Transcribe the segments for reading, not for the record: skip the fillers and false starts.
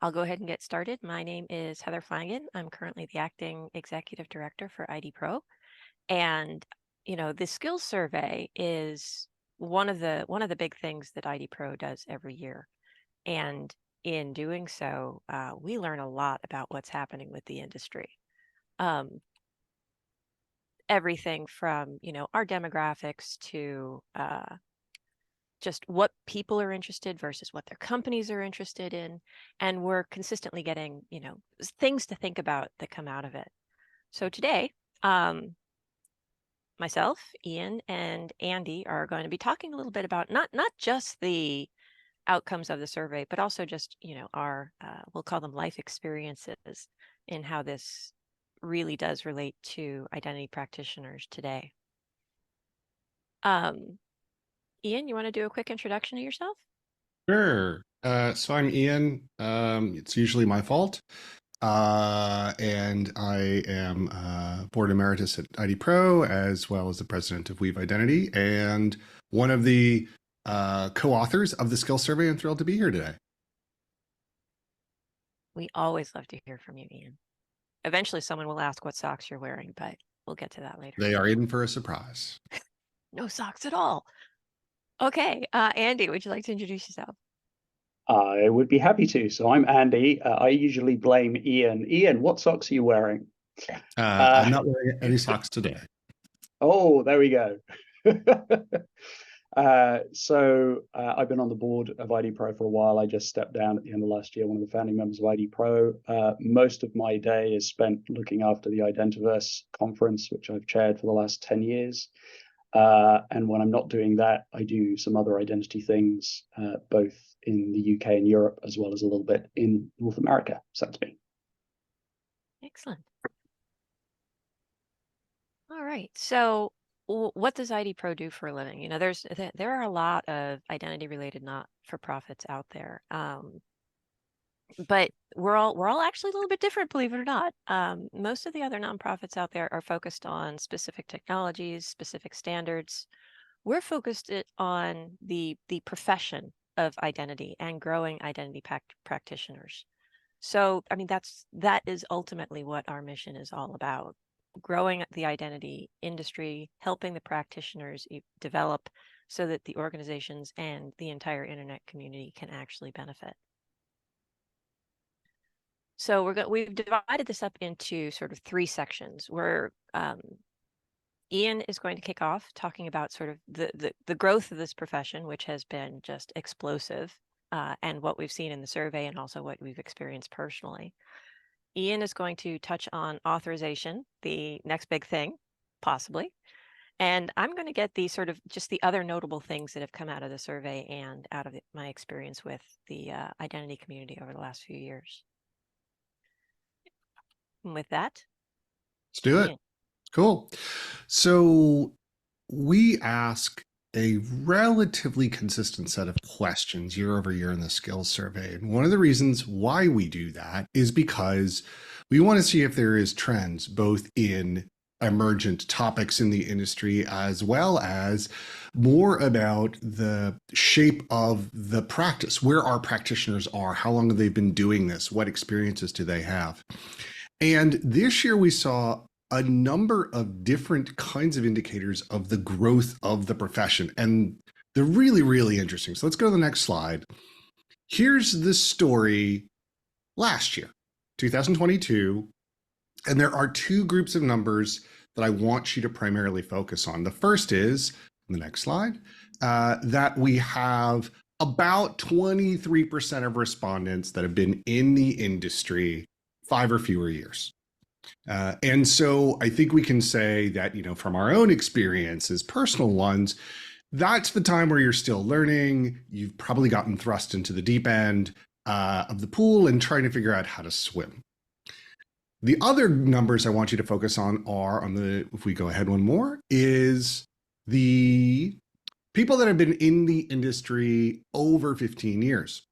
I'll go ahead and get started. My name is Heather Flanagan. I'm currently the acting executive director for IDPro. And, the skills survey is one of the big things that IDPro does every year. And in doing so, we learn a lot about what's happening with the industry. Um, Everything from, our demographics to just what people are interested versus what their companies are interested in. And we're consistently getting, things to think about that come out of it. So today, myself, Ian, and Andi are going to be talking a little bit about not just the outcomes of the survey, but also just, our, we'll call them life experiences in how this really does relate to identity practitioners today. Ian, you want to do a quick introduction of yourself? Sure. So I'm Ian. It's usually my fault. And I am board emeritus at IDPro, as well as the president of Weave Identity, and one of the co-authors of the skill survey. I'm thrilled to be here today. We always love to hear from you, Ian. Eventually someone will ask what socks you're wearing, but we'll get to that later. They are in for a surprise. No socks at all. Okay, Andi, would you like to introduce yourself? I would be happy to. So I'm Andi. I usually blame Ian. Ian, what socks are you wearing? I'm not wearing any socks today. Oh, there we go. I've been on the board of IDPro for a while. I just stepped down at the end of last year, one of the founding members of IDPro. Most of my day is spent looking after the Identiverse conference, which I've chaired for the last 10 years. And when I'm not doing that, I do some other identity things, both in the UK and Europe, as well as a little bit in North America. So that's me. Excellent. All right. So what does IDPro do for a living? There are a lot of identity related not-for-profits out there. But we're all actually a little bit different, believe it or not. Most of the other nonprofits out there are focused on specific technologies, specific standards. We're focused on the profession of identity and growing identity practitioners. So, I mean, that is ultimately what our mission is all about: growing the identity industry, helping the practitioners develop so that the organizations and the entire internet community can actually benefit. So we've divided this up into sort of three sections where Ian is going to kick off talking about sort of the growth of this profession, which has been just explosive, and what we've seen in the survey and also what we've experienced personally. Ian is going to touch on authorization, the next big thing, possibly. And I'm going to get the sort of just the other notable things that have come out of the survey and out of my experience with the identity community over the last few years. And with that, Let's do it. Ian. Cool. So we ask a relatively consistent set of questions year over year in the skills survey. And one of the reasons why we do that is because we want to see if there is trends both in emergent topics in the industry, as well as more about the shape of the practice, where our practitioners are, how long have they been doing this, what experiences do they have. And this year we saw a number of different kinds of indicators of the growth of the profession. And they're really, really interesting. So let's go to the next slide. Here's the story last year, 2022. And there are two groups of numbers that I want you to primarily focus on. The first is, the next slide, that we have about 23% of respondents that have been in the industry 5 or fewer years. And so I think we can say that, from our own experiences, personal ones, that's the time where you're still learning. You've probably gotten thrust into the deep end of the pool and trying to figure out how to swim. The other numbers I want you to focus on are if we go ahead one more, is the people that have been in the industry over 15 years.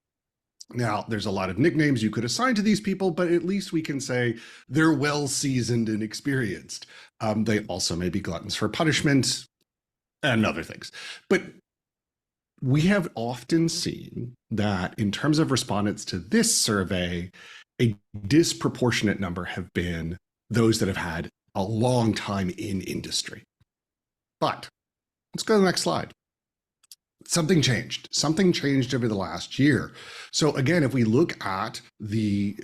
Now, there's a lot of nicknames you could assign to these people, but at least we can say they're well-seasoned and experienced. They also may be gluttons for punishment and other things. But we have often seen that in terms of respondents to this survey, a disproportionate number have been those that have had a long time in industry. But let's go to the next slide. Something changed. Something changed over the last year. So again, if we look at the,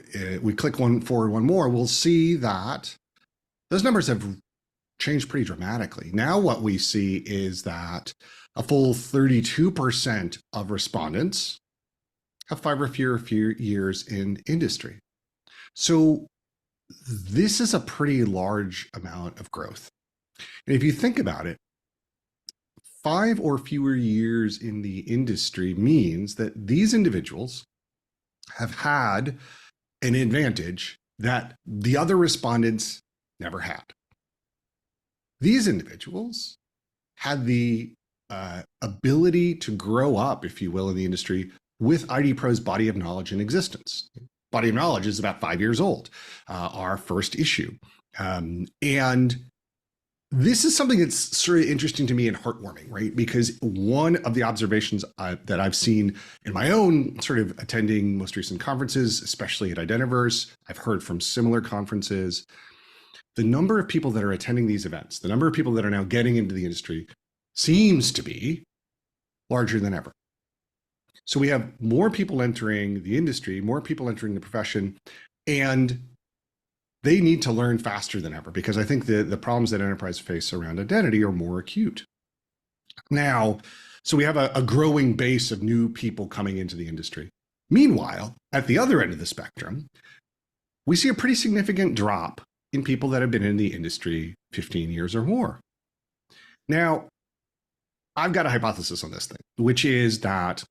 we click forward one more, we'll see that those numbers have changed pretty dramatically. Now what we see is that a full 32% of respondents have 5 or fewer years in industry. So this is a pretty large amount of growth. And if you think about it, 5 or fewer years in the industry means that these individuals have had an advantage that the other respondents never had. These individuals had the ability to grow up, if you will, in the industry with IDPro's body of knowledge in existence. Body of knowledge is about 5 years old, our first issue. And this is something that's sort of interesting to me and heartwarming, right? Because one of the observations that I've seen in my own sort of attending most recent conferences, especially at Identiverse, I've heard from similar conferences, the number of people that are attending these events, the number of people that are now getting into the industry seems to be larger than ever. So we have more people entering the industry, more people entering the profession, and they need to learn faster than ever because I think the problems that enterprise face around identity are more acute. Now, so we have a growing base of new people coming into the industry. Meanwhile, at the other end of the spectrum, we see a pretty significant drop in people that have been in the industry 15 years or more. Now, I've got a hypothesis on this thing, which is that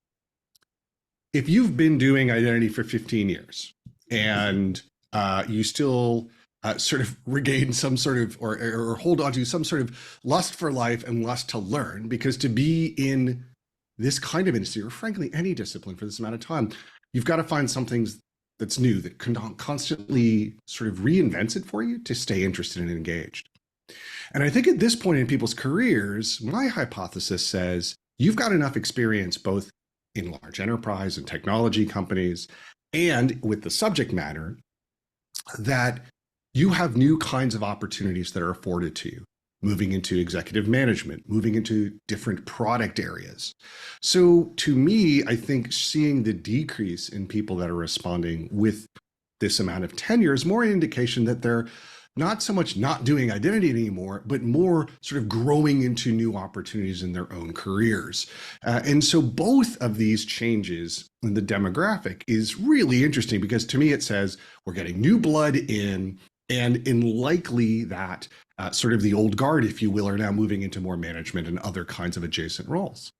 if you've been doing identity for 15 years and you still sort of regain some sort of, or hold on to some sort of lust for life and lust to learn, because to be in this kind of industry, or frankly, any discipline for this amount of time, you've got to find something that's new, that constantly sort of reinvents it for you to stay interested and engaged. And I think at this point in people's careers, my hypothesis says you've got enough experience both in large enterprise and technology companies and with the subject matter that you have new kinds of opportunities that are afforded to you, moving into executive management, moving into different product areas. So to me, I think seeing the decrease in people that are responding with this amount of tenure is more an indication that they're not so much not doing identity anymore, but more sort of growing into new opportunities in their own careers. And so both of these changes in the demographic is really interesting because to me, it says we're getting new blood in, and likely that sort of the old guard, if you will, are now moving into more management and other kinds of adjacent roles.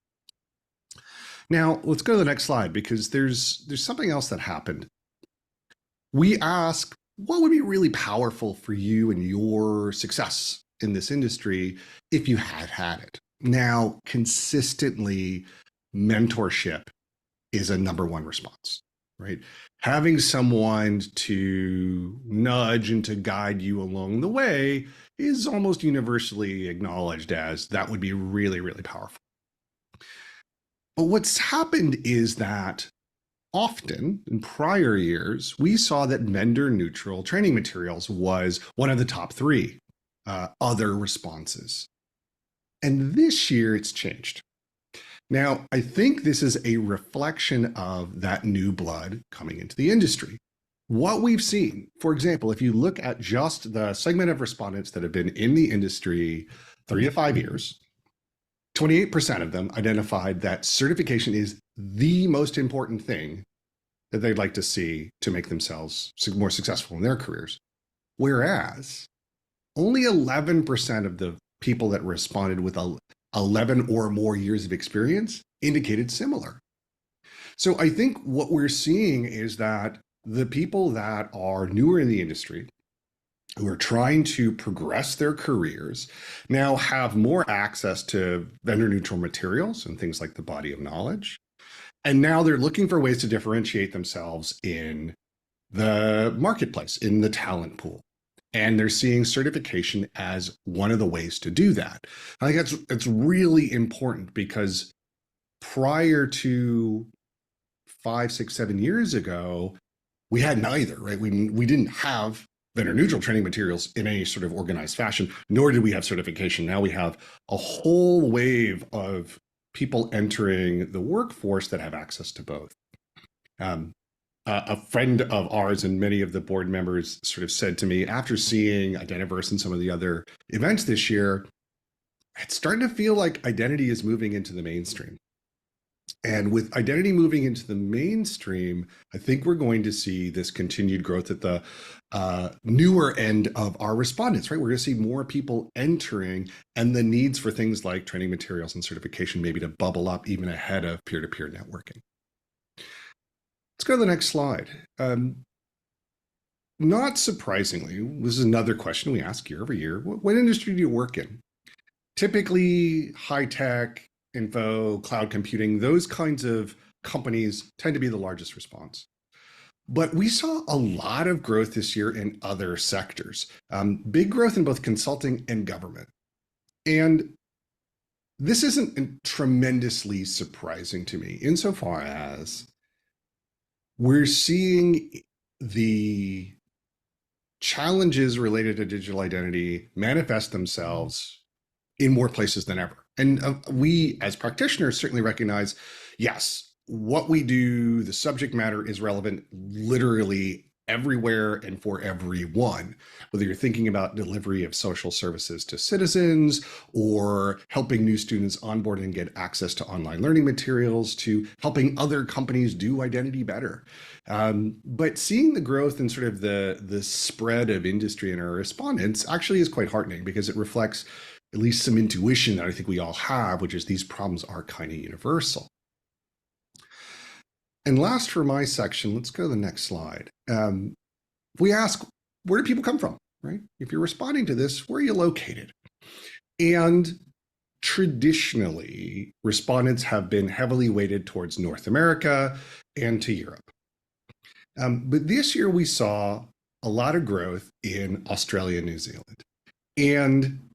Now, let's go to the next slide because there's something else that happened. We ask, what would be really powerful for you and your success in this industry if you had it? Now, consistently, mentorship is a #1 response, right? Having someone to nudge and to guide you along the way is almost universally acknowledged as that would be really, really powerful. But what's happened is that often in prior years, we saw that vendor neutral training materials was one of the top 3 other responses. And this year it's changed. Now, I think this is a reflection of that new blood coming into the industry. What we've seen, for example, if you look at just the segment of respondents that have been in the industry 3 to 5 years, 28% of them identified that certification is the most important thing that they'd like to see to make themselves more successful in their careers. Whereas only 11% of the people that responded with 11 or more years of experience indicated similar. So I think what we're seeing is that the people that are newer in the industry, who are trying to progress their careers, now have more access to vendor neutral materials and things like the body of knowledge. And now they're looking for ways to differentiate themselves in the marketplace, in the talent pool. And they're seeing certification as one of the ways to do that. I think that's really important because prior to 5, 6, 7 years ago, we had neither, right? We didn't have vendor neutral training materials in any sort of organized fashion, nor did we have certification. Now we have a whole wave of people entering the workforce that have access to both. A friend of ours and many of the board members sort of said to me after seeing Identiverse and some of the other events this year, it's starting to feel like identity is moving into the mainstream. And with identity moving into the mainstream, I think we're going to see this continued growth at the newer end of our respondents, right? We're going to see more people entering, and the needs for things like training materials and certification maybe to bubble up even ahead of peer-to-peer networking. Let's go to the next slide. Not surprisingly, this is another question we ask year over year. What industry do you work in? Typically, high-tech, info, cloud computing, those kinds of companies tend to be the largest response. But we saw a lot of growth this year in other sectors, big growth in both consulting and government. And this isn't tremendously surprising to me insofar as we're seeing the challenges related to digital identity manifest themselves in more places than ever. And we as practitioners certainly recognize, yes, what we do, the subject matter is relevant literally everywhere and for everyone, whether you're thinking about delivery of social services to citizens or helping new students onboard and get access to online learning materials, to helping other companies do identity better. But seeing the growth and sort of the spread of industry in our respondents actually is quite heartening, because it reflects at least some intuition that I think we all have, which is these problems are kind of universal. And last for my section, let's go to the next slide. We ask, where do people come from, right? If you're responding to this, where are you located? And traditionally, respondents have been heavily weighted towards North America and to Europe. But this year we saw a lot of growth in Australia and New Zealand. And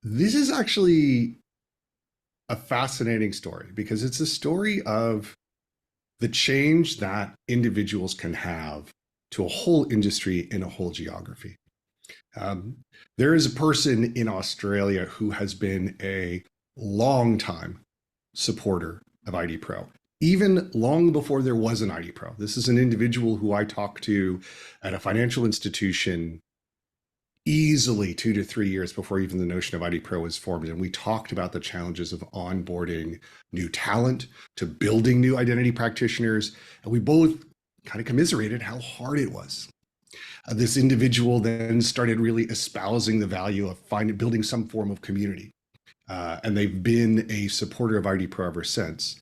this is actually a fascinating story, because it's a story of the change that individuals can have to a whole industry in a whole geography. There is a person in Australia who has been a long time supporter of IDPro, even long before there was an IDPro. This is an individual who I talked to at a financial institution easily 2 to 3 years before even the notion of IDPro was formed. And we talked about the challenges of onboarding new talent, to building new identity practitioners. And we both kind of commiserated how hard it was. This individual then started really espousing the value of building some form of community. And they've been a supporter of IDPro ever since.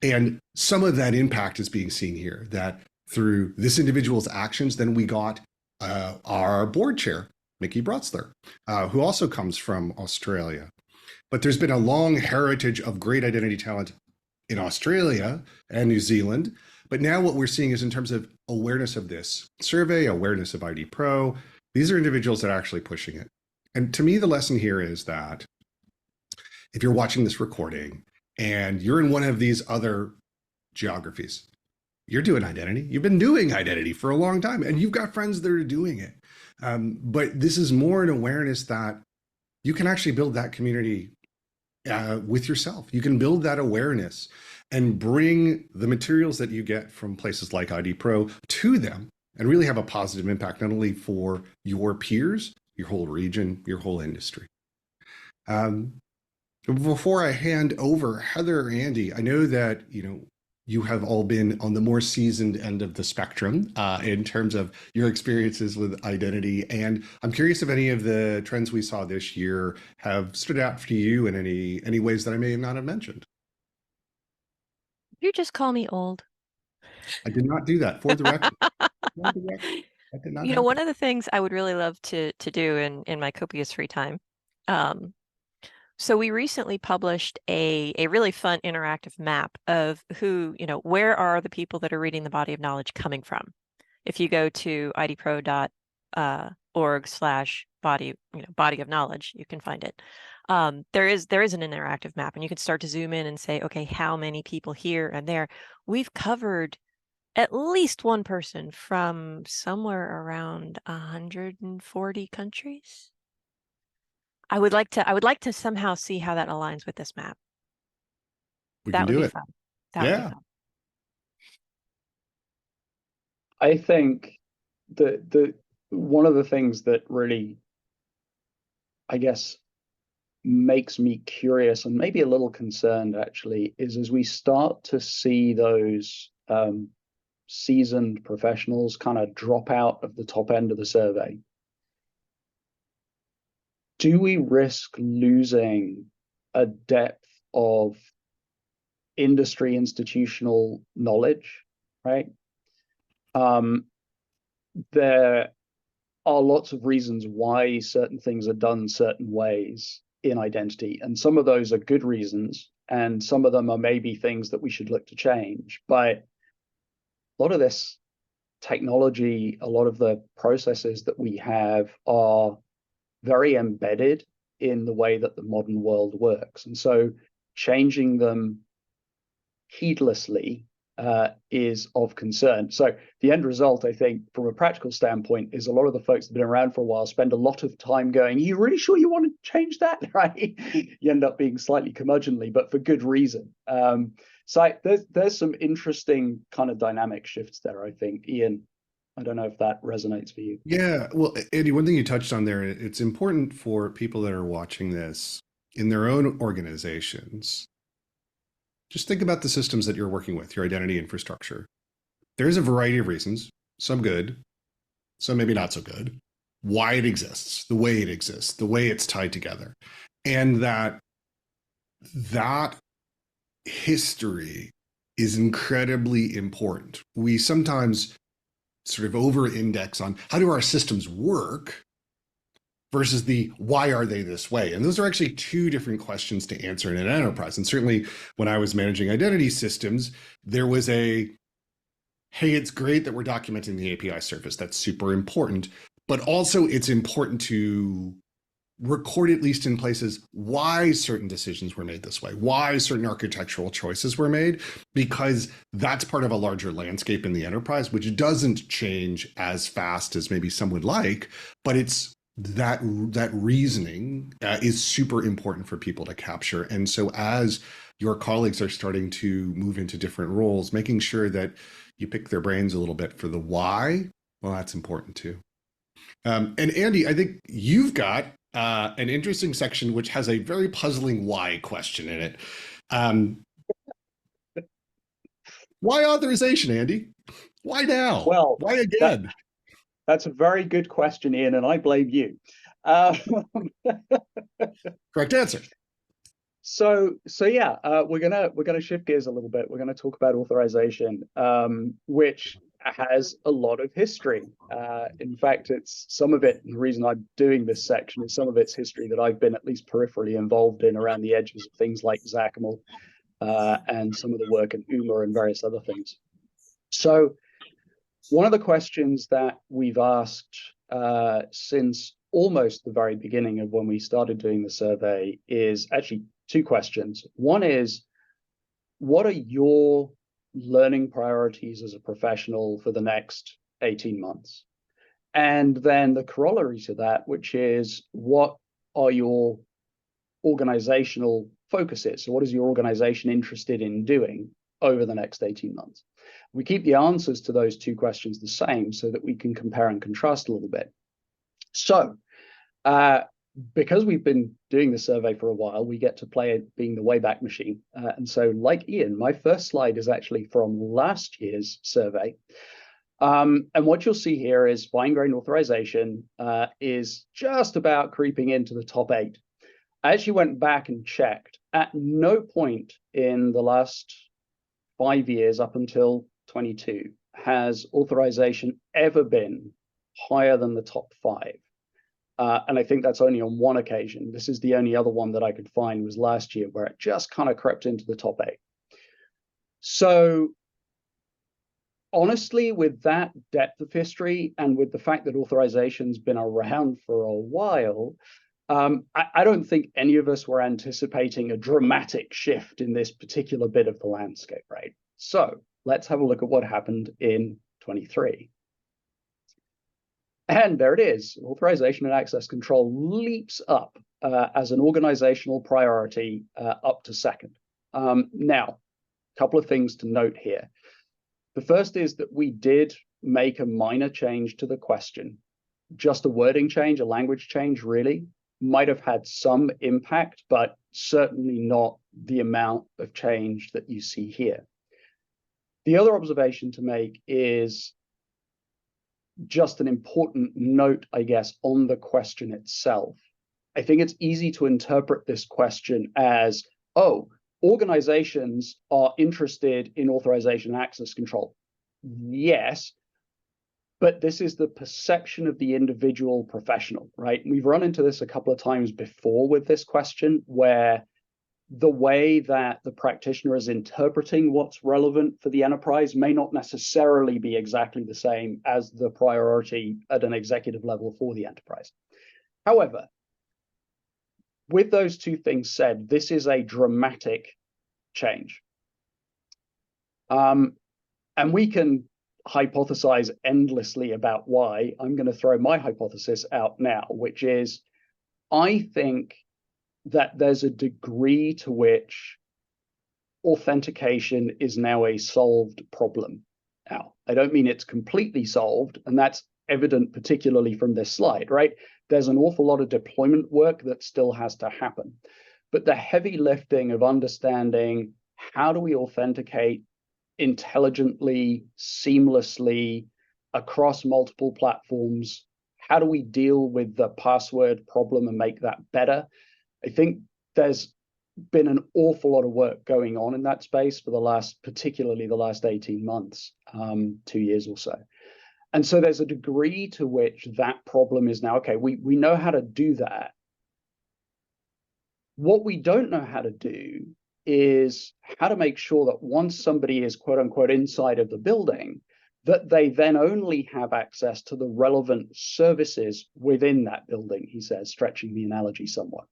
And some of that impact is being seen here, that through this individual's actions, then we got our board chair, Mickey Brotzler, who also comes from Australia. But there's been a long heritage of great identity talent in Australia and New Zealand. But now what we're seeing is, in terms of awareness of this survey, awareness of IDPro, these are individuals that are actually pushing it. And to me, the lesson here is that if you're watching this recording and you're in one of these other geographies, you're doing identity. You've been doing identity for a long time, and you've got friends that are doing it. But this is more an awareness that you can actually build that community with yourself. You can build that awareness and bring the materials that you get from places like IDPro to them, and really have a positive impact, not only for your peers, your whole region, your whole industry. Before I hand over, Heather or Andi, I know that you have all been on the more seasoned end of the spectrum in terms of your experiences with identity. And I'm curious if any of the trends we saw this year have stood out for you in any ways that I may not have mentioned. You just call me old. I did not do that, for the record. For the record. That did not happen. One of the things I would really love to do in my copious free time. So we recently published a really fun interactive map of who, where are the people that are reading the body of knowledge coming from? If you go to idpro.org/body of knowledge, you can find it. there is an interactive map, and you can start to zoom in and say, okay, how many people here and there? We've covered at least one person from somewhere around 140 countries. I would like to somehow see how that aligns with this map. We That can would do be it. fun. That would be Yeah. fun. I think the one of the things that really, I guess, makes me curious and maybe a little concerned actually is as we start to see those seasoned professionals kind of drop out of the top end of the survey, do we risk losing a depth of industry institutional knowledge, right? There are lots of reasons why certain things are done certain ways in identity, and some of those are good reasons, and some of them are maybe things that we should look to change. But a lot of this technology, a lot of the processes that we have are very embedded in the way that the modern world works. And so changing them heedlessly is of concern. So the end result, I think, from a practical standpoint, is a lot of the folks that have been around for a while spend a lot of time going, "Are you really sure you want to change that?" Right? You end up being slightly curmudgeonly, but for good reason. So there's some interesting kind of dynamic shifts there, I think. Ian, I don't know if that resonates for you. Yeah. Well, Andy, one thing you touched on there, it's important for people that are watching this in their own organizations. Just think about the systems that you're working with, your identity infrastructure. There's a variety of reasons, some good, some maybe not so good, why it exists, the way it exists, the way it's tied together. And that history is incredibly important. We sometimes sort of over-index on how do our systems work versus the why are they this way? And those are actually two different questions to answer in an enterprise. And certainly when I was managing identity systems, there was a, hey, it's great that we're documenting the API service. That's super important. But also it's important to record, at least in places, why certain decisions were made this way, why certain architectural choices were made, because that's part of a larger landscape in the enterprise, which doesn't change as fast as maybe some would like, but it's that reasoning is super important for people to capture. And so as your colleagues are starting to move into different roles, making sure that you pick their brains a little bit for the why, well, that's important too. And Andi, I think you've got an interesting section which has a very puzzling why question in it. Why authorization, Andi? Why now? Well, why again? That's a very good question, Ian, and I blame you. Correct answer. So yeah, we're gonna shift gears a little bit. We're gonna talk about authorization, which has a lot of history. In fact, it's some of it. The reason I'm doing this section is some of its history that I've been at least peripherally involved in around the edges of things like XACML and some of the work in UMA and various other things. So one of the questions that we've asked since almost the very beginning of when we started doing the survey is actually two questions. One is, what are your learning priorities as a professional for the next 18 months? And then the corollary to that, which is, what are your organizational focuses? So what is your organization interested in doing over the next 18 months? We keep the answers to those two questions the same so that we can compare and contrast a little bit. So because we've been doing the survey for a while, we get to play it being the Wayback Machine. And so like Ian, my first slide is actually from last year's survey. And what you'll see here is fine-grained authorization is just about creeping into the top 8. I actually went back and checked. At no point in the last 5 years up until 22 has authorization ever been higher than the top 5. And I think that's only on one occasion. This is the only other one that I could find was last year, where it just kind of crept into the top 8. So honestly, with that depth of history and with the fact that authorization's been around for a while, I don't think any of us were anticipating a dramatic shift in this particular bit of the landscape, right? So let's have a look at what happened in 23. And there it is. Authorization and access control leaps up as an organizational priority up to second. Now, a couple of things to note here. The first is that we did make a minor change to the question. Just a wording change, a language change, really, might have had some impact, but certainly not the amount of change that you see here. The other observation to make is just an important note, I guess, on the question itself. I think it's easy to interpret this question as, oh, organizations are interested in authorization and access control. Yes, but this is the perception of the individual professional, right? We've run into this a couple of times before with this question, where the way that the practitioner is interpreting what's relevant for the enterprise may not necessarily be exactly the same as the priority at an executive level for the enterprise. However, with those two things said, this is a dramatic change. And we can hypothesize endlessly about why. I'm going to throw my hypothesis out now, which is, I think that there's a degree to which authentication is now a solved problem. Now, I don't mean it's completely solved, and that's evident particularly from this slide, right? There's an awful lot of deployment work that still has to happen. But the heavy lifting of understanding how do we authenticate intelligently, seamlessly, across multiple platforms, how do we deal with the password problem and make that better? I think there's been an awful lot of work going on in that space for the last, particularly the last 18 months, 2 years or so. And so there's a degree to which that problem is now, okay, we know how to do that. What we don't know how to do is how to make sure that once somebody is quote unquote inside of the building, that they then only have access to the relevant services within that building, he says, stretching the analogy somewhat.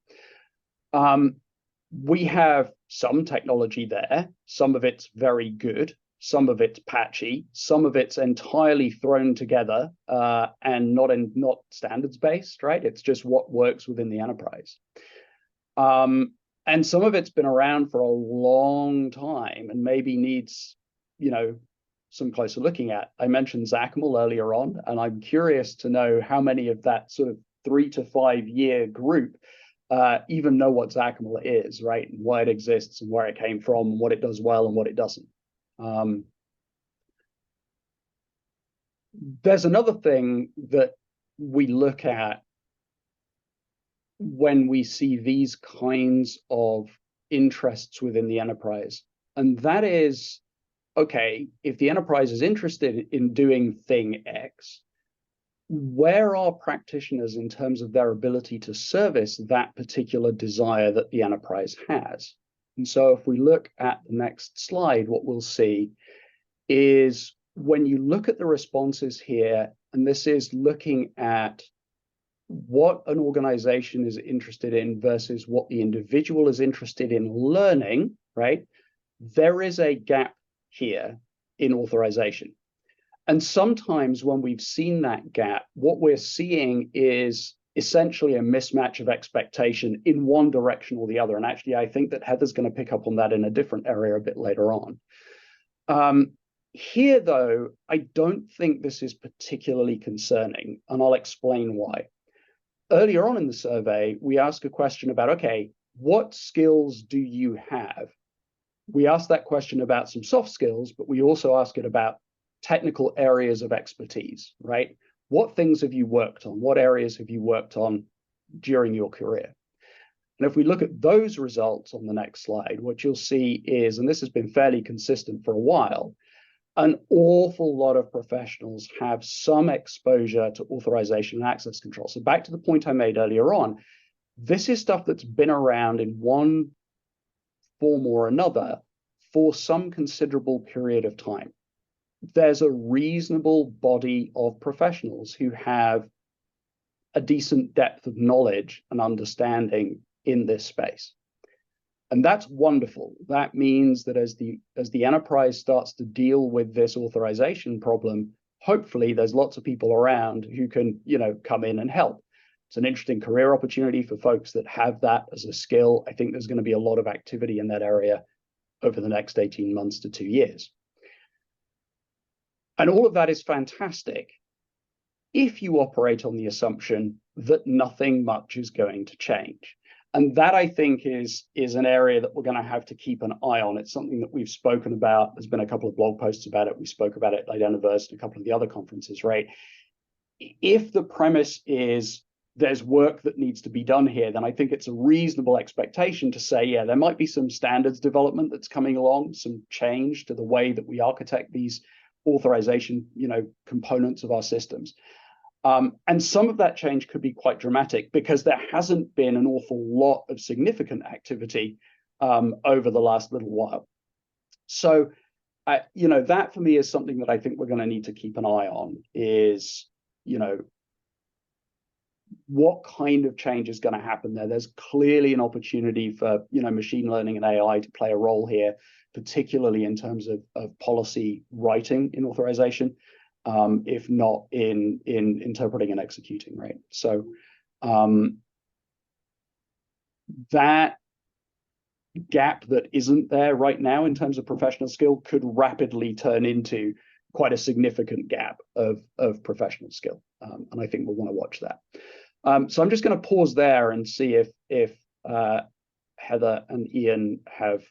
We have some technology there, some of it's very good, some of it's patchy, some of it's entirely thrown together and not standards based, right? It's just what works within the enterprise. And some of it's been around for a long time and maybe needs, some closer looking at. I mentioned XACML earlier on, and I'm curious to know how many of that sort of 3 to 5 year group even know what XACML is, right? And why it exists and where it came from and what it does well and what it doesn't. There's another thing that we look at when we see these kinds of interests within the enterprise. And that is, okay, if the enterprise is interested in doing thing X, where are practitioners in terms of their ability to service that particular desire that the enterprise has? And so if we look at the next slide, what we'll see is when you look at the responses here, and this is looking at what an organization is interested in versus what the individual is interested in learning, right? There is a gap here in authorization. And sometimes when we've seen that gap, what we're seeing is essentially a mismatch of expectation in one direction or the other. And actually, I think that Heather's going to pick up on that in a different area a bit later on. Here, though, I don't think this is particularly concerning, and I'll explain why. Earlier on in the survey, we asked a question about, okay, what skills do you have? We asked that question about some soft skills, but we also ask it about technical areas of expertise, right? What things have you worked on? What areas have you worked on during your career? And if we look at those results on the next slide, what you'll see is, and this has been fairly consistent for a while, an awful lot of professionals have some exposure to authorization and access control. So back to the point I made earlier on, this is stuff that's been around in one form or another for some considerable period of time. There's a reasonable body of professionals who have a decent depth of knowledge and understanding in this space. And that's wonderful. That means that as the enterprise starts to deal with this authorization problem, hopefully there's lots of people around who can, come in and help. It's an interesting career opportunity for folks that have that as a skill. I think there's going to be a lot of activity in that area over the next 18 months to 2 years. And all of that is fantastic if you operate on the assumption that nothing much is going to change. And that, I think, is an area that we're going to have to keep an eye on. It's something that we've spoken about. There's been a couple of blog posts about it. We spoke about it at Identiverse and a couple of the other conferences, right? If the premise is there's work that needs to be done here, then I think it's a reasonable expectation to say, yeah, there might be some standards development that's coming along, some change to the way that we architect these authorization, components of our systems. And some of that change could be quite dramatic because there hasn't been an awful lot of significant activity over the last little while. So, that for me is something that I think we're going to need to keep an eye on is, what kind of change is going to happen there? There's clearly an opportunity for, machine learning and AI to play a role here, particularly in terms of policy writing in authorization. If not in interpreting and executing, right? So that gap that isn't there right now in terms of professional skill could rapidly turn into quite a significant gap of professional skill. And I think we'll want to watch that. So I'm just going to pause there and see if Heather and Ian have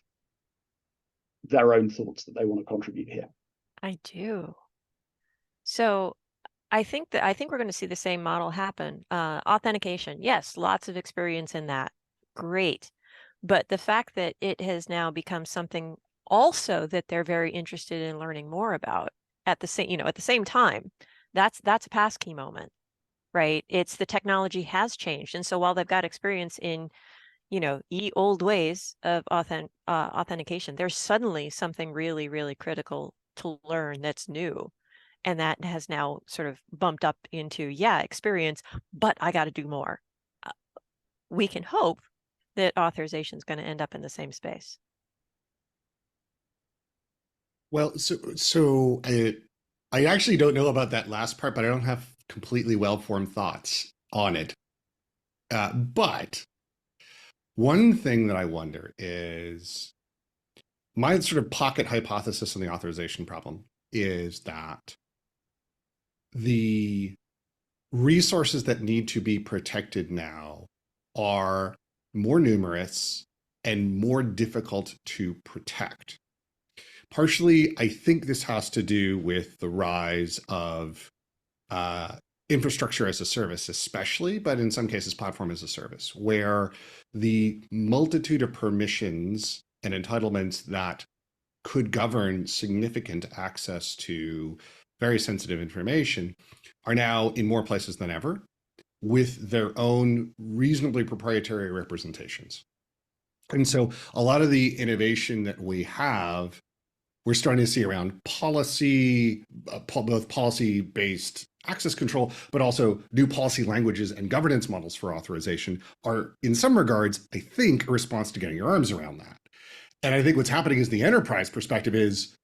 their own thoughts that they want to contribute here. I do. So I think we're going to see the same model happen. Authentication, yes, lots of experience in that. Great. But the fact that it has now become something also that they're very interested in learning more about at the same time, that's a passkey moment, right? It's the technology has changed. And so while they've got experience in, old ways of authentication, there's suddenly something really, really critical to learn that's new. And that has now sort of bumped up into, experience, but I got to do more. We can hope that authorization is going to end up in the same space. Well, so I actually don't know about that last part, but I don't have completely well-formed thoughts on it. But one thing that I wonder is my sort of pocket hypothesis on the authorization problem is that the resources that need to be protected now are more numerous and more difficult to protect. Partially, I think this has to do with the rise of infrastructure as a service, especially, but in some cases, platform as a service, where the multitude of permissions and entitlements that could govern significant access to very sensitive information are now in more places than ever with their own reasonably proprietary representations. And so a lot of the innovation that we have, we're starting to see around policy, both policy-based access control, but also new policy languages and governance models for authorization are, in some regards, I think, a response to getting your arms around that. And I think what's happening is the enterprise perspective is,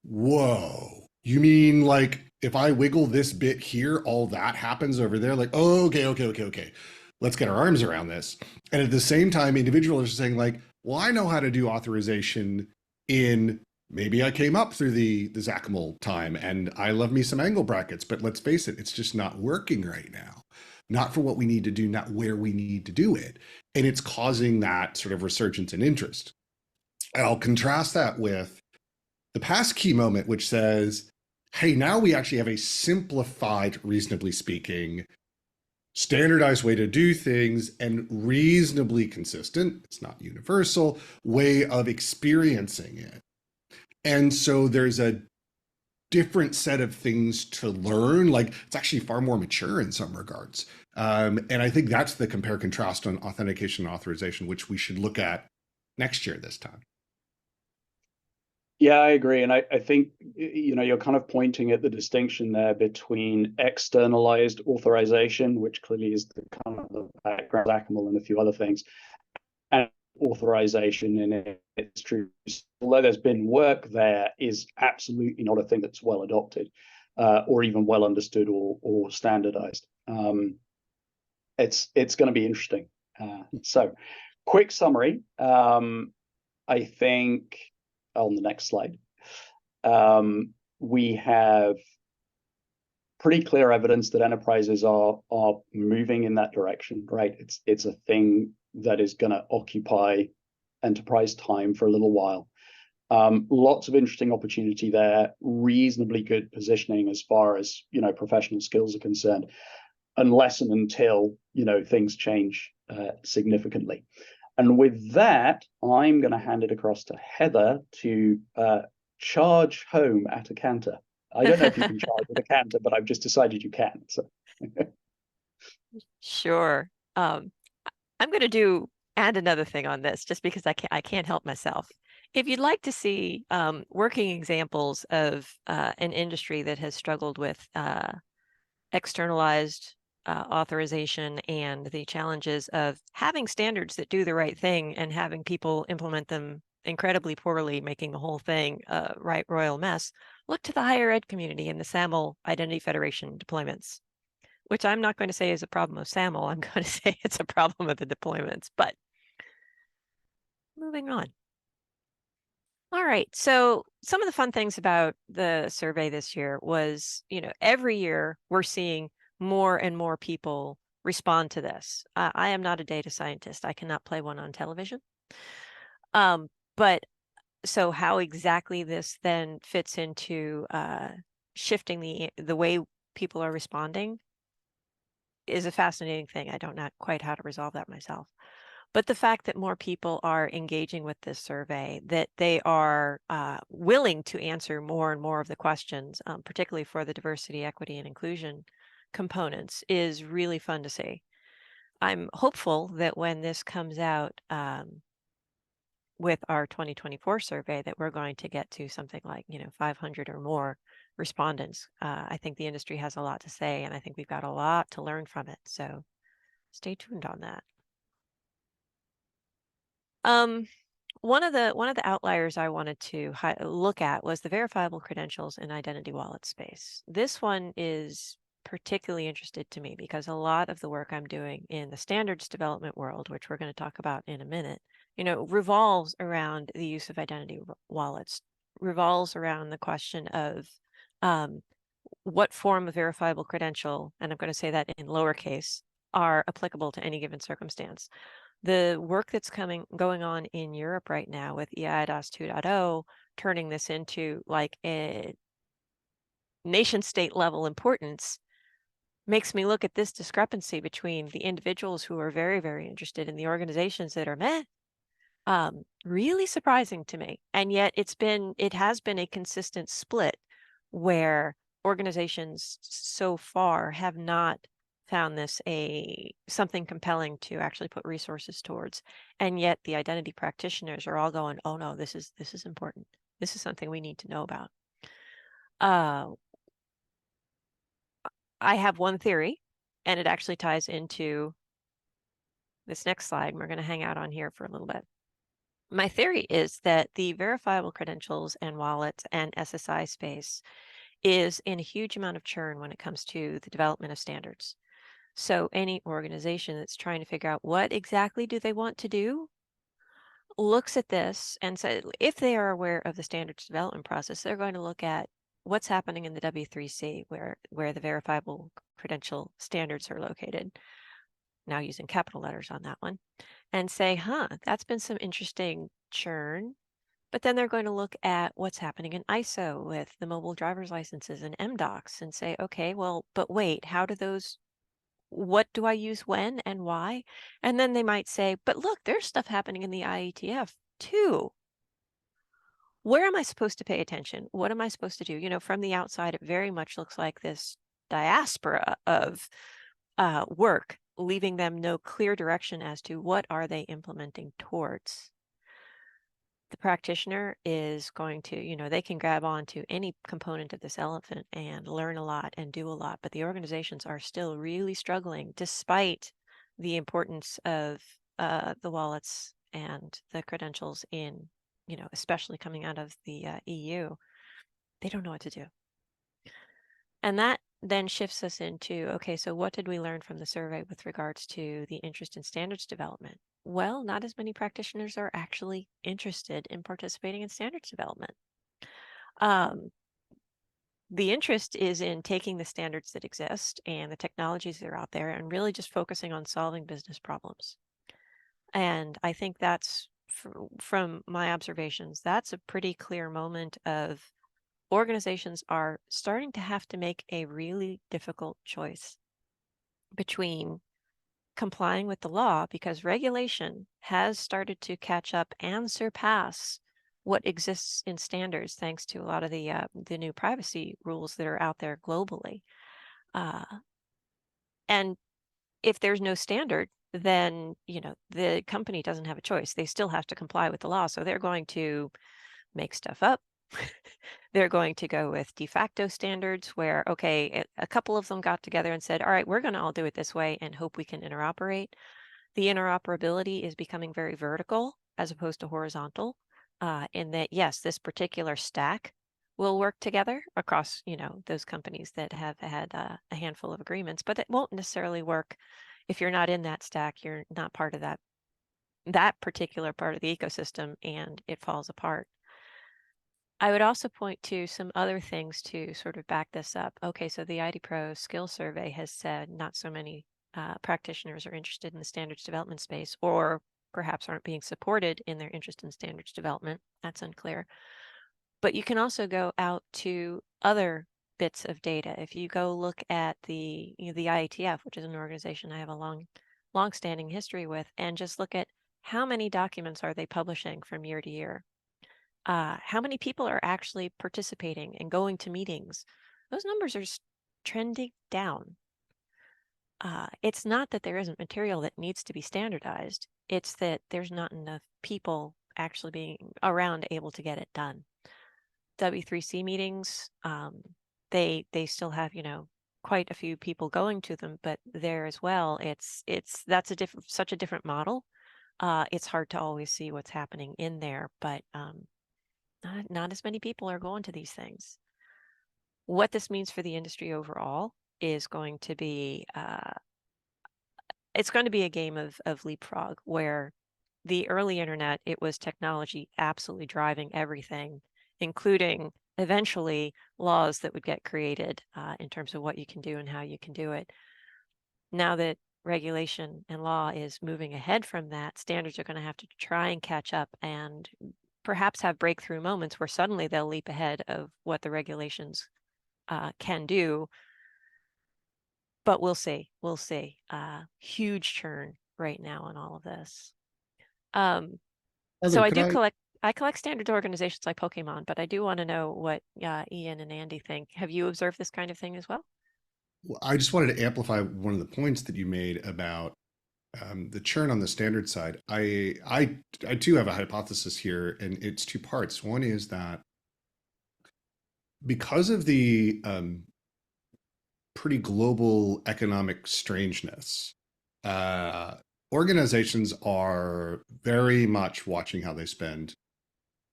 whoa, you mean like if I wiggle this bit here, all that happens over there? Like, oh, okay. Let's get our arms around this. And at the same time, individuals are saying like, well, I know how to do authorization in, maybe I came up through the XACML time and I love me some angle brackets, but let's face it, it's just not working right now. Not for what we need to do, not where we need to do it. And it's causing that sort of resurgence in interest. And I'll contrast that with the passkey moment, which says, hey, now we actually have a simplified, reasonably speaking, standardized way to do things and reasonably consistent, it's not universal, way of experiencing it. And so there's a different set of things to learn. Like it's actually far more mature in some regards. And I think that's the compare contrast on authentication and authorization, which we should look at next year this time. Yeah, I agree. And I think, you're kind of pointing at the distinction there between externalized authorization, which clearly is the kind of the background XAML and a few other things, and authorization in its true. Although there's been work there, is absolutely not a thing that's well adopted or even well understood or standardized. It's going to be interesting. So, quick summary. I think on the next slide, we have pretty clear evidence that enterprises are moving in that direction, right? It's a thing that is going to occupy enterprise time for a little while. Lots of interesting opportunity there, reasonably good positioning as far as professional skills are concerned, unless and until things change significantly. And with that, I'm going to hand it across to Heather to charge home at a canter. I don't know if you can charge at a canter, but I've just decided you can. So. Sure. I'm going to add another thing on this, just because I can't help myself. If you'd like to see working examples of an industry that has struggled with externalized authorization and the challenges of having standards that do the right thing and having people implement them incredibly poorly, making the whole thing a right royal mess, look to the higher ed community and the SAML Identity Federation deployments, which I'm not going to say is a problem of SAML. I'm going to say it's a problem of the deployments, but moving on. All right, so some of the fun things about the survey this year was, every year we're seeing more and more people respond to this. I am not a data scientist. I cannot play one on television. But so how exactly this then fits into shifting the way people are responding is a fascinating thing. I don't know quite how to resolve that myself. But the fact that more people are engaging with this survey, that they are willing to answer more and more of the questions, particularly for the diversity, equity, and inclusion components, is really fun to see. I'm hopeful that when this comes out with our 2024 survey, that we're going to get to something like 500 or more respondents. I think the industry has a lot to say, and I think we've got a lot to learn from it. So stay tuned on that. One of the outliers I wanted to look at was the verifiable credentials and identity wallet space. This one is particularly interested to me because a lot of the work I'm doing in the standards development world, which we're going to talk about in a minute, revolves around the use of identity wallets, revolves around the question of what form of verifiable credential, and I'm going to say that in lowercase, are applicable to any given circumstance. The work that's going on in Europe right now with EIDAS 2.0, turning this into like a nation state level importance, makes me look at this discrepancy between the individuals who are very, very interested and the organizations that are meh, really surprising to me. And yet it has been a consistent split where organizations so far have not found this something compelling to actually put resources towards. And yet the identity practitioners are all going, oh no, this is important. This is something we need to know about. I have one theory, and it actually ties into this next slide. We're going to hang out on here for a little bit. My theory is that the verifiable credentials and wallets and SSI space is in a huge amount of churn when it comes to the development of standards. So any organization that's trying to figure out what exactly do they want to do looks at this and says, if they are aware of the standards development process, they're going to look at what's happening in the W3C, where the verifiable credential standards are located. Now using capital letters on that one, and say, that's been some interesting churn. But then they're going to look at what's happening in ISO with the mobile driver's licenses and MDocs and say, okay, well, but wait, what do I use when and why? And then they might say, but look, there's stuff happening in the IETF too. Where am I supposed to pay attention? What am I supposed to do? From the outside, it very much looks like this diaspora of work, leaving them no clear direction as to what are they implementing towards. the practitioner is going to, they can grab onto any component of this elephant and learn a lot and do a lot, but the organizations are still really struggling despite the importance of the wallets and the credentials in, especially coming out of the EU. They don't know what to do. And that then shifts us into, okay, so what did we learn from the survey with regards to the interest in standards development? Well, not as many practitioners are actually interested in participating in standards development. The interest is in taking the standards that exist and the technologies that are out there and really just focusing on solving business problems. And I think that's, from my observations, that's a pretty clear moment of organizations are starting to have to make a really difficult choice between complying with the law, because regulation has started to catch up and surpass what exists in standards, thanks to a lot of the new privacy rules that are out there globally. And if there's no standard, then the company doesn't have a choice. They still have to comply with the law. So they're going to make stuff up. They're going to go with de facto standards where, okay, a couple of them got together and said, all right, we're going to all do it this way and hope we can interoperate. The interoperability is becoming very vertical as opposed to horizontal, in that, yes, this particular stack will work together across, those companies that have had a handful of agreements, but it won't necessarily work if you're not in that stack, you're not part of that particular part of the ecosystem, and it falls apart. I would also point to some other things to sort of back this up. Okay, so the IDPro Skills survey has said not so many practitioners are interested in the standards development space, or perhaps aren't being supported in their interest in standards development. That's unclear. But you can also go out to other bits of data. If you go look at the IETF, which is an organization I have a long-standing history with, and just look at how many documents are they publishing from year to year. How many people are actually participating and going to meetings? Those numbers are trending down. It's not that there isn't material that needs to be standardized. It's that there's not enough people actually being around able to get it done. W3C meetings, they still have, quite a few people going to them, but there as well, that's such a different model. It's hard to always see what's happening in there, but not as many people are going to these things. What this means for the industry overall is going to be, it's going to be a game of leapfrog, where the early internet, it was technology absolutely driving everything, including eventually laws that would get created in terms of what you can do and how you can do it. Now that regulation and law is moving ahead from that, standards are going to have to try and catch up and perhaps have breakthrough moments where suddenly they'll leap ahead of what the regulations can do. But we'll see. Huge churn right now on all of this. So I collect standards organizations like Pokemon, but I do want to know what Ian and Andi think. Have you observed this kind of thing as well? I just wanted to amplify one of the points that you made about the churn on the standard side. I too have a hypothesis here, and it's two parts. One is that because of the pretty global economic strangeness, organizations are very much watching how they spend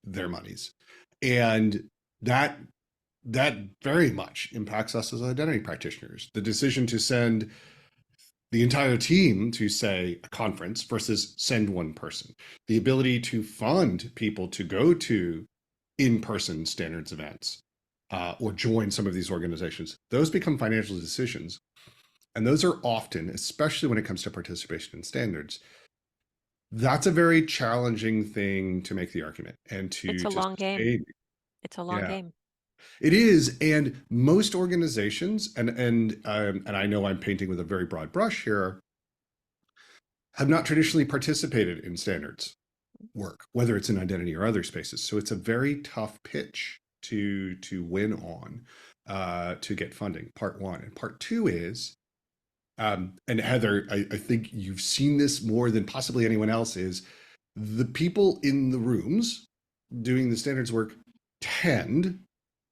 their monies, and that very much impacts us as identity practitioners. The decision to send the entire team to, say, a conference versus send one person, the ability to fund people to go to in-person standards events or join some of these organizations, those become financial decisions. And those are often, especially when it comes to participation in standards, that's a very challenging thing to make the argument and to It's a long game. It's a long game. It is, and most organizations, and I know I'm painting with a very broad brush here, have not traditionally participated in standards work, whether it's in identity or other spaces. So it's a very tough pitch to win on, to get funding. Part one, and part two is, and Heather, I think you've seen this more than possibly anyone else, is the people in the rooms doing the standards work tend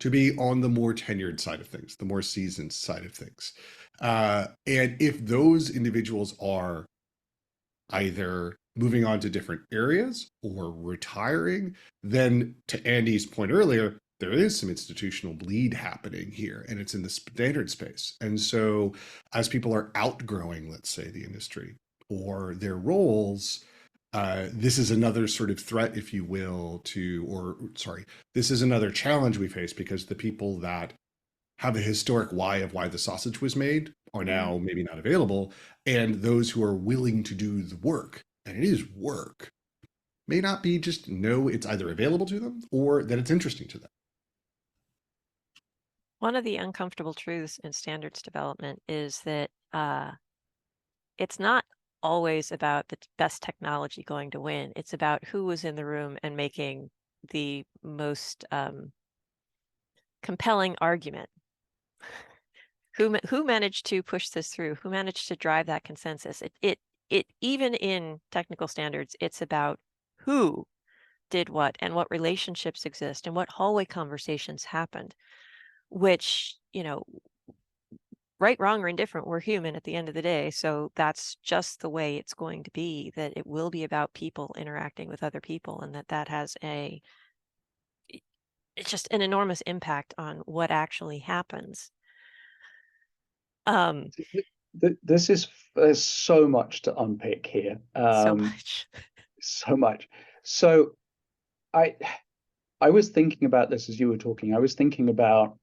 to be on the more tenured side of things, the more seasoned side of things. And if those individuals are either moving on to different areas or retiring, then to Andy's point earlier, there is some institutional bleed happening here, and it's in the standard space. And so as people are outgrowing, let's say, the industry or their roles, this is another sort of threat, if you will, this is another challenge we face, because the people that have a historic why of why the sausage was made are now maybe not available. And those who are willing to do the work, and it is work, may not be just know it's either available to them or that it's interesting to them. One of the uncomfortable truths in standards development is that it's not always about the best technology going to win. It's about who was in the room and making the most compelling argument. Who managed to push this through? Who managed to drive that consensus? It even in technical standards, it's about who did what and what relationships exist and what hallway conversations happened, which, you know, right, wrong, or indifferent, we're human at the end of the day. So that's just the way it's going to be, that it will be about people interacting with other people, and that has it's just an enormous impact on what actually happens. This is, there's so much to unpick here. So much. So much. So I was thinking about this as you were talking. I was thinking about,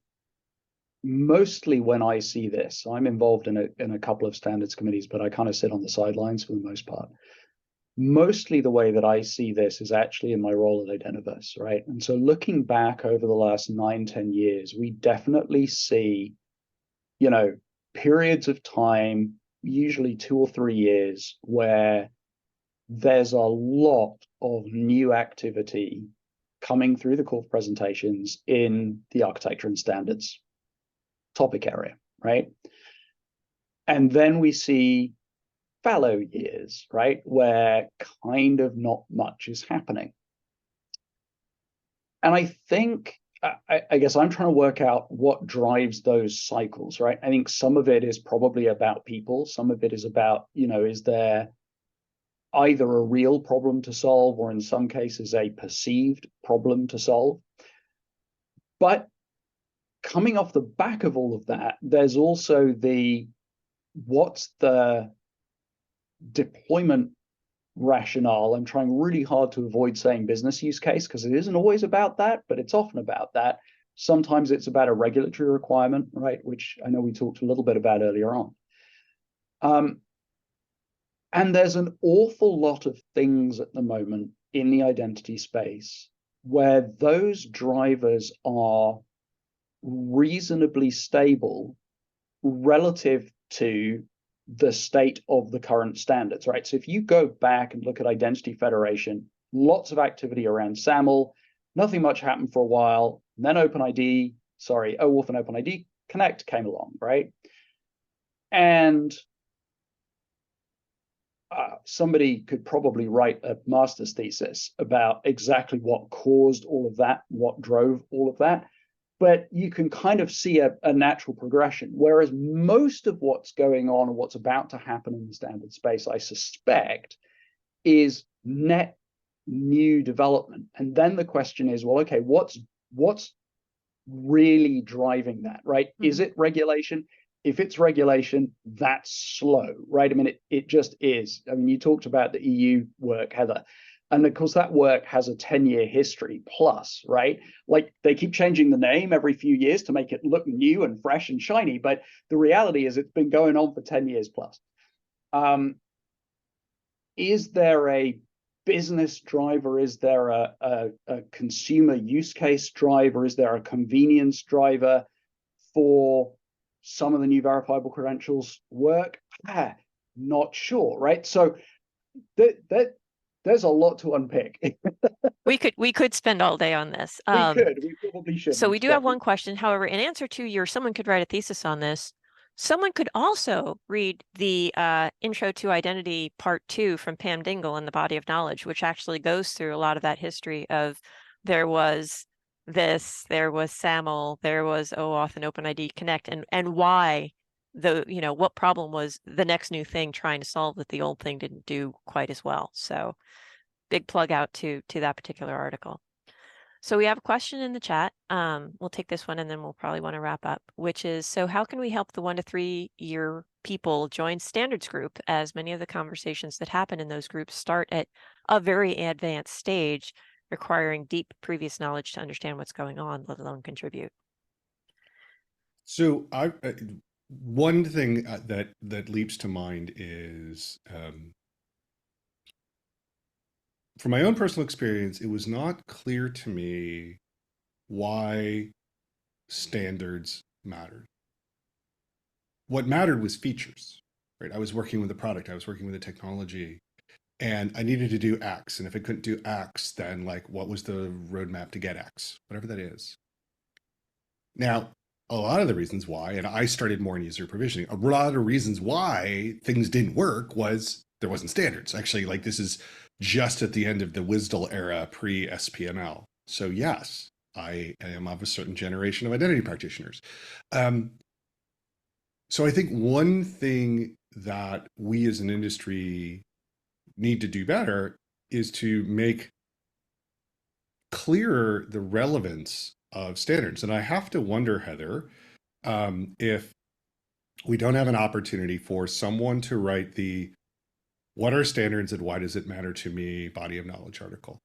mostly when I see this, I'm involved in a couple of standards committees, but I kind of sit on the sidelines for the most part. Mostly the way that I see this is actually in my role at Identiverse, right? And so looking back over the last 9-10 years, we definitely see, you know, periods of time, usually 2 or 3 years, where there's a lot of new activity coming through the course presentations in the architecture and standards topic area, right? And then we see fallow years, right, where kind of not much is happening. And I think, I guess I'm trying to work out what drives those cycles, right? I think some of it is probably about people. Some of it is about, you know, is there either a real problem to solve, or in some cases a perceived problem to solve? But coming off the back of all of that, there's also what's the deployment rationale? I'm trying really hard to avoid saying business use case, because it isn't always about that, but it's often about that. Sometimes it's about a regulatory requirement, right, which I know we talked a little bit about earlier on. And there's an awful lot of things at the moment in the identity space where those drivers are reasonably stable relative to the state of the current standards, right? So if you go back and look at Identity Federation, lots of activity around SAML, nothing much happened for a while, and then OpenID, OAuth and OpenID Connect came along, right? And somebody could probably write a master's thesis about exactly what caused all of that, what drove all of that. But you can kind of see a natural progression, whereas most of what's going on and what's about to happen in the standard space, I suspect, is net new development. And then the question is, well, okay, what's really driving that, right? Mm-hmm. Is it regulation? If it's regulation, that's slow, right? I mean, it just is. I mean, you talked about the EU work, Heather. And of course, that work has a 10-year history plus, right? Like, they keep changing the name every few years to make it look new and fresh and shiny. But the reality is it's been going on for 10 years plus. Is there a business driver? Is there a consumer use case driver? Is there a convenience driver for some of the new verifiable credentials work? Not sure, right? So there's a lot to unpick. we could spend all day on this. We probably should. So we do have one question. However, in answer to someone could write a thesis on this. Someone could also read the Intro to Identity Part 2 from Pam Dingle in the Body of Knowledge, which actually goes through a lot of that history of there was this, there was SAML, there was OAuth and OpenID Connect, and why what problem was the next new thing trying to solve that the old thing didn't do quite as well. So big plug out to that particular article. So we have a question in the chat. We'll take this one and then we'll probably want to wrap up, which is, so how can we help the 1 to 3 year people join standards group, as many of the conversations that happen in those groups start at a very advanced stage, requiring deep previous knowledge to understand what's going on, let alone contribute? So one thing that leaps to mind is, from my own personal experience, it was not clear to me why standards mattered. What mattered was features, right? I was working with a product, I was working with a technology, and I needed to do X. And if I couldn't do X, then like, what was the roadmap to get X, whatever that is. Now, a lot of the reasons why, and I started more in user provisioning, a lot of reasons why things didn't work was there wasn't standards. Actually, like this is just at the end of the WSDL era, pre-SPML. So yes, I am of a certain generation of identity practitioners. So I think one thing that we as an industry need to do better is to make clearer the relevance of standards. And I have to wonder, Heather, if we don't have an opportunity for someone to write the "What are standards and why does it matter to me" body of knowledge article,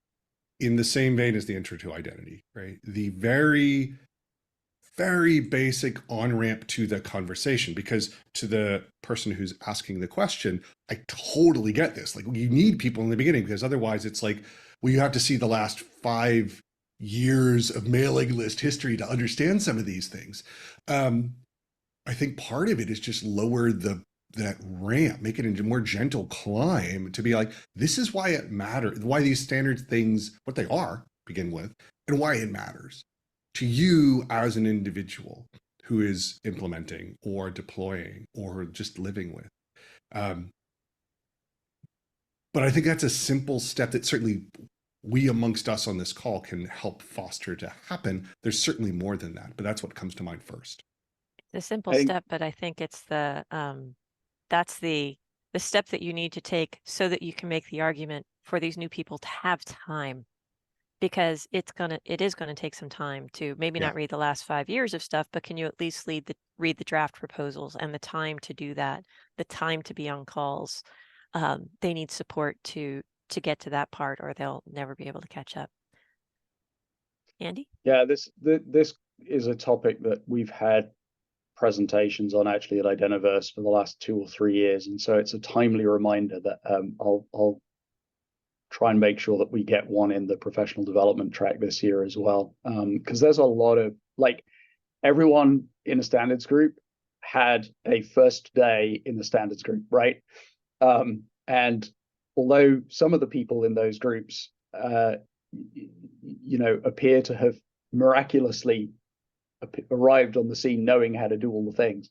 in the same vein as the Intro to Identity, right? The very, very basic on-ramp to the conversation, because to the person who's asking the question, I totally get this. Like, you need people in the beginning, because otherwise it's like, well, you have to see the last 5 years of mailing list history to understand some of these things. I think part of it is just lower that ramp, make it a more gentle climb to be like, this is why it matters, why these standards things, what they are, begin with, and why it matters to you as an individual who is implementing or deploying or just living with. But I think that's a simple step that certainly we amongst us on this call can help foster to happen. There's certainly more than that, but that's what comes to mind first. The simple step, but I think it's that's the step that you need to take so that you can make the argument for these new people to have time, because it is gonna take some time to maybe not read the last 5 years of stuff, but can you at least read the draft proposals, and the time to do that, the time to be on calls. They need support to get to that part, or they'll never be able to catch up. Andy? Yeah, this is a topic that we've had presentations on actually at Identiverse for the last 2 or 3 years, and so it's a timely reminder that I'll try and make sure that we get one in the professional development track this year as well, because there's a lot of, like, everyone in a standards group had a first day in the standards group, right? And although some of the people in those groups appear to have miraculously arrived on the scene knowing how to do all the things,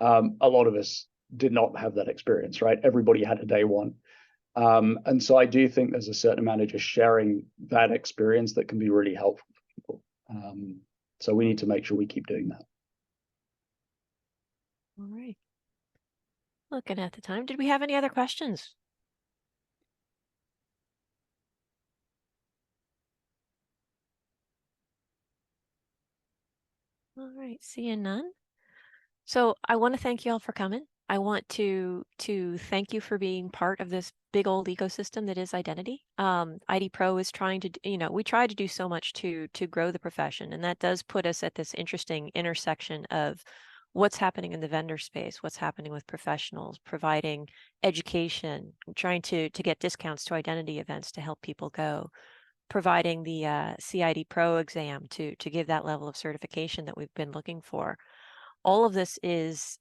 a lot of us did not have that experience, right? Everybody had a day one. And so I do think there's a certain amount of just sharing that experience that can be really helpful for people. So we need to make sure we keep doing that. All right. Looking at the time, did we have any other questions? All right, seeing none. So I want to thank you all for coming. I want to thank you for being part of this big old ecosystem that is identity. IDPro is trying to, we try to do so much to grow the profession, and that does put us at this interesting intersection of what's happening in the vendor space, what's happening with professionals, providing education, trying to get discounts to identity events to help people go, providing the CIDPro exam to give that level of certification that we've been looking for. All of this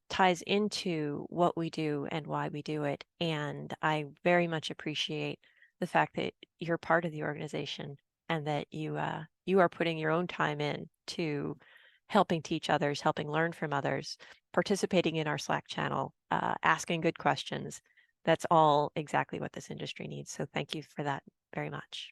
ties into what we do and why we do it. And I very much appreciate the fact that you're part of the organization and that you are putting your own time in to helping teach others, helping learn from others, participating in our Slack channel, asking good questions. That's all exactly what this industry needs. So thank you for that very much.